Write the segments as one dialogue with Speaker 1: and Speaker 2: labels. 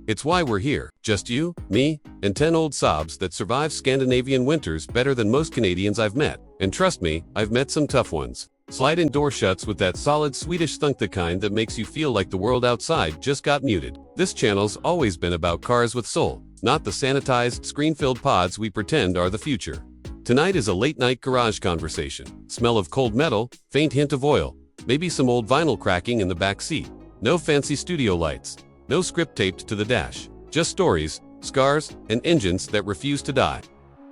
Speaker 1: It's why we're here. Just you, me, and 10 old Saabs that survive Scandinavian winters better than most Canadians I've met. And trust me, I've met some tough ones. Slide in door shuts with that solid Swedish thunk, the kind that makes you feel like the world outside just got muted. This channel's always been about cars with soul, not the sanitized, screen-filled pods we pretend are the future. Tonight is a late-night garage conversation. Smell of cold metal, faint hint of oil, maybe some old vinyl cracking in the back seat. No fancy studio lights, no script taped to the dash. Just stories, scars, and engines that refuse to die.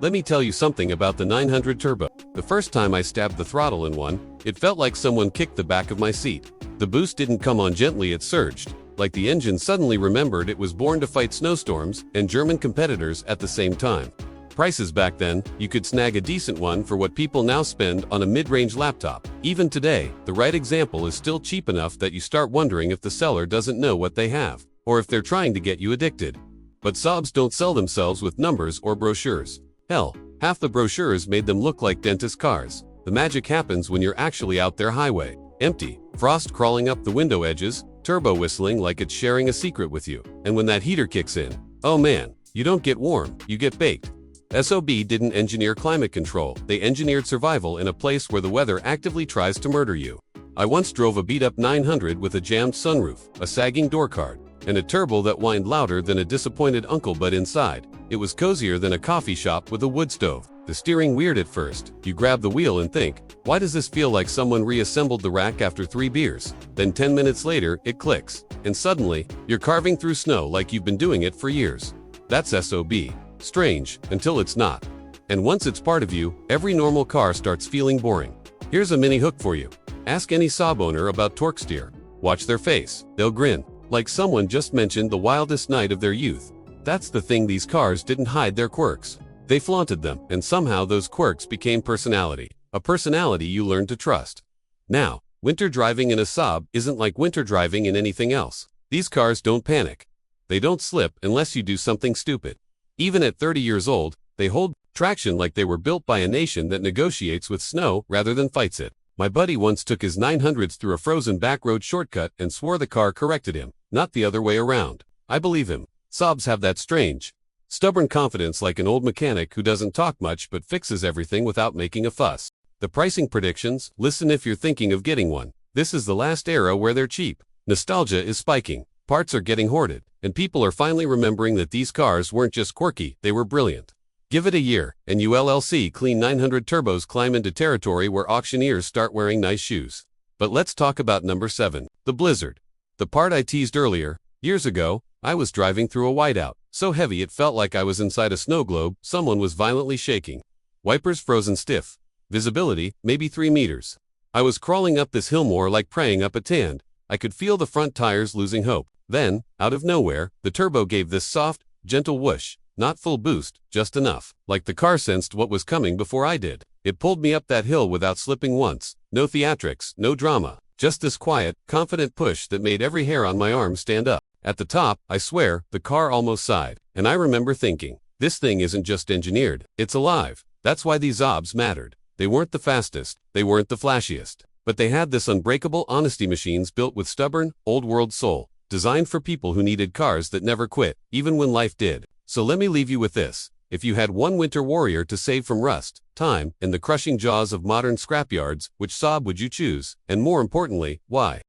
Speaker 1: Let me tell you something about the 900 Turbo. The first time I stabbed the throttle in one, it felt like someone kicked the back of my seat. The boost didn't come on gently, it surged, like the engine suddenly remembered it was born to fight snowstorms and German competitors at the same time. Prices back then, you could snag a decent one for what people now spend on a mid-range laptop. Even today, the right example is still cheap enough that you start wondering if the seller doesn't know what they have, or if they're trying to get you addicted. But Saabs don't sell themselves with numbers or brochures. Hell, half the brochures made them look like dentist cars. The magic happens when you're actually out there highway. Empty, frost crawling up the window edges, turbo whistling like it's sharing a secret with you. And when that heater kicks in, oh man, you don't get warm, you get baked. Saab didn't engineer climate control, they engineered survival in a place where the weather actively tries to murder you. I once drove a beat-up 900 with a jammed sunroof, a sagging door card, and a turbo that whined louder than a disappointed uncle, but inside, it was cozier than a coffee shop with a wood stove. The steering weird at first. You grab the wheel and think, why does this feel like someone reassembled the rack after 3 beers? Then 10 minutes later, it clicks, and suddenly, you're carving through snow like you've been doing it for years. That's Saab. Strange, until it's not. And once it's part of you, every normal car starts feeling boring. Here's a mini hook for you. Ask any Saab owner about torque steer. Watch their face. They'll grin, like someone just mentioned the wildest night of their youth. That's the thing, these cars didn't hide their quirks. They flaunted them, and somehow those quirks became personality. A personality you learn to trust. Now, winter driving in a Saab isn't like winter driving in anything else. These cars don't panic. They don't slip unless you do something stupid. Even at 30 years old, they hold traction like they were built by a nation that negotiates with snow rather than fights it. My buddy once took his 900s through a frozen backroad shortcut and swore the car corrected him, not the other way around. I believe him. Saabs have that strange, stubborn confidence, like an old mechanic who doesn't talk much but fixes everything without making a fuss. The pricing predictions, listen if you're thinking of getting one. This is the last era where they're cheap. Nostalgia is spiking. Parts are getting hoarded, and people are finally remembering that these cars weren't just quirky, they were brilliant. Give it a year, and you LLC clean 900 turbos climb into territory where auctioneers start wearing nice shoes. But let's talk about number 7, the Blizzard. The part I teased earlier. Years ago, I was driving through a whiteout, so heavy it felt like I was inside a snow globe. Someone was violently shaking. Wipers frozen stiff. Visibility, maybe 3 meters. I was crawling up this hill more like praying up a tan. I could feel the front tires losing hope. Then, out of nowhere, the turbo gave this soft, gentle whoosh. Not full boost, just enough. Like the car sensed what was coming before I did. It pulled me up that hill without slipping once. No theatrics, no drama. Just this quiet, confident push that made every hair on my arm stand up. At the top, I swear, the car almost sighed. And I remember thinking, this thing isn't just engineered, it's alive. That's why these Saabs mattered. They weren't the fastest, they weren't the flashiest. But they had this unbreakable honesty, machines built with stubborn, old-world soul. Designed for people who needed cars that never quit, even when life did. So let me leave you with this. If you had one winter warrior to save from rust, time, and the crushing jaws of modern scrapyards, which Saab would you choose? And more importantly, why?